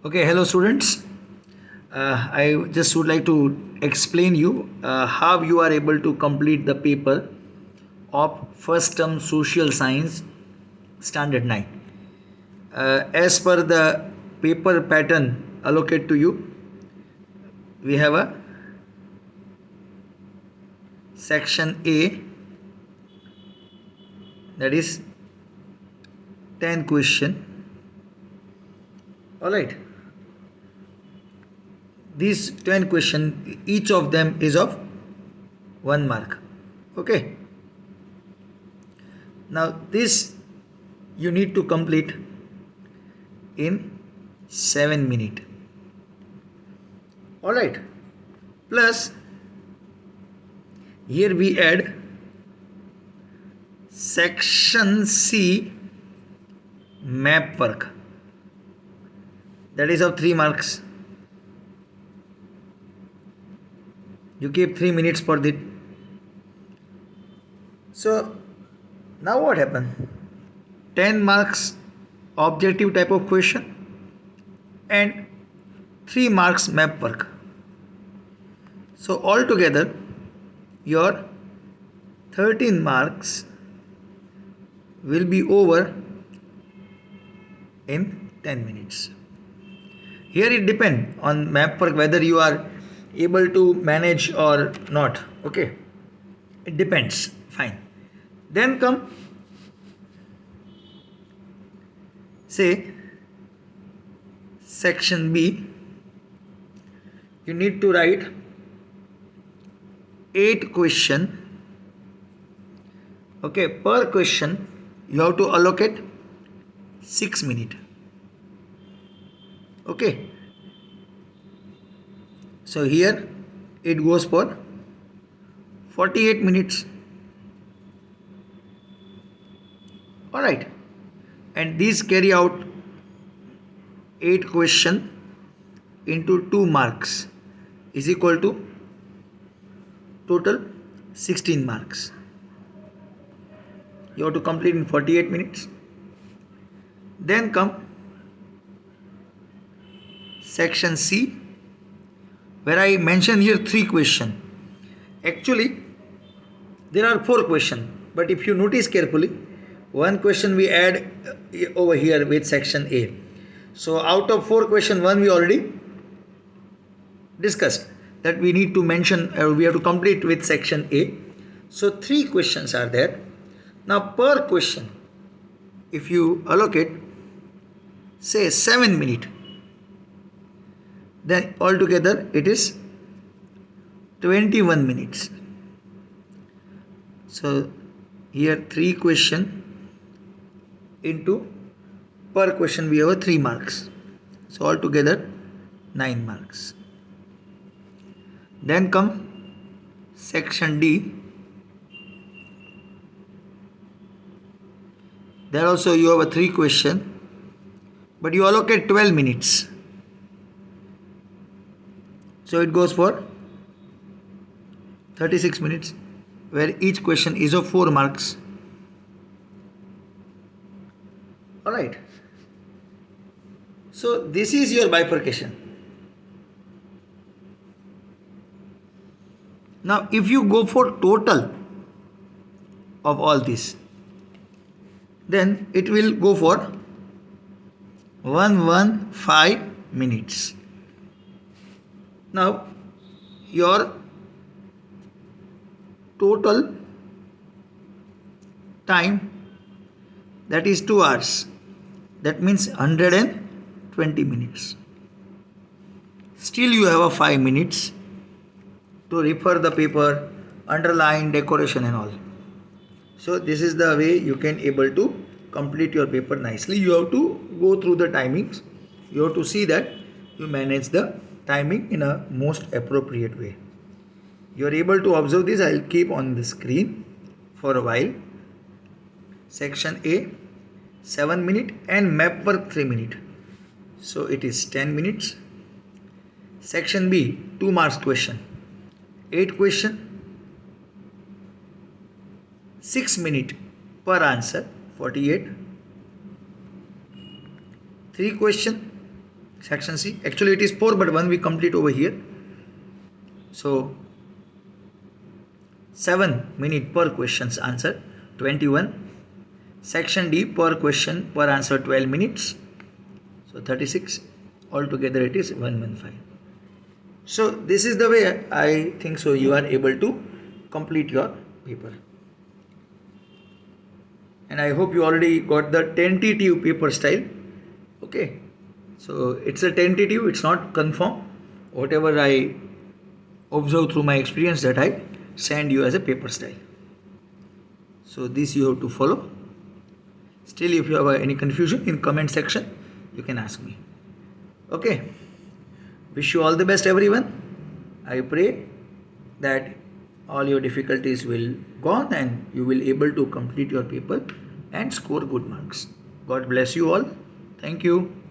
Okay, hello students. I just would like to explain you how you are able to complete the paper of first term social science standard 9. As per the paper pattern allocated to you, we have a section A, that is 10 question. Alright, these 10 question, each of them is of 1 mark. Okay, now this you need to complete in 7 minutes. Alright, plus here we add section C map work, that is of 3 marks. You keep 3 minutes for that. So now what happened? 10 marks objective type of question and 3 marks map work. So altogether your 13 marks will be over in 10 minutes. Here it depends on map work whether you are able to manage or not. Okay, it depends. Fine. Then come, say, section B. You need to write 8 question. Okay, per question you have to allocate 6 minutes. Okay, so here it goes for 48 minutes. Alright, and these carry out 8 question into 2 marks is equal to total 16 marks. You have to complete in 48 minutes. Then come section C, where I mention here 3 question. Actually there are 4 question, but if you notice carefully, one question we add over here with section A. So out of 4 question, one we already discussed that we need to mention, we have to complete with section A. So 3 questions are there. Now per question, if you allocate say 7 minutes, then altogether it is 21 minutes. So here 3 question into per question we have a 3 marks. So altogether 9 marks. Then come section D. There also you have a 3 question, but you allocate 12 minutes. So it goes for 36 minutes, where each question is of 4 marks. Alright. So this is your bifurcation. Now if you go for total of all this, then it will go for 115 minutes. Now your total time, that is 2 hours, that means 120 minutes. Still you have a 5 minutes to refer the paper, underline, decoration and all. So this is the way you can able to complete your paper nicely. You have to go through the timings. You have to see that you manage the timing in a most appropriate way. You are able to observe this. I will keep on the screen for a while. Section A 7 minutes and map work 3 minutes. So it is 10 minutes. Section B 2 marks question, 8 question, 6 minutes per answer, 48. 3 question, Section C. Actually it is 4, but 1 we complete over here. So 7 minutes per questions answer, 21. Section D, per question per answer 12 minutes. So 36. Altogether it is 115. So this is the way I think so you are able to complete your paper. And I hope you already got the tentative paper style. Okay. So it's a tentative, it's not confirm. Whatever I observe through my experience, that I send you as a paper style. So this you have to follow. Still, if you have any confusion in comment section, you can ask me. Okay. Wish you all the best, everyone. I pray that all your difficulties will gone and you will able to complete your paper and score good marks. God bless you all. Thank you.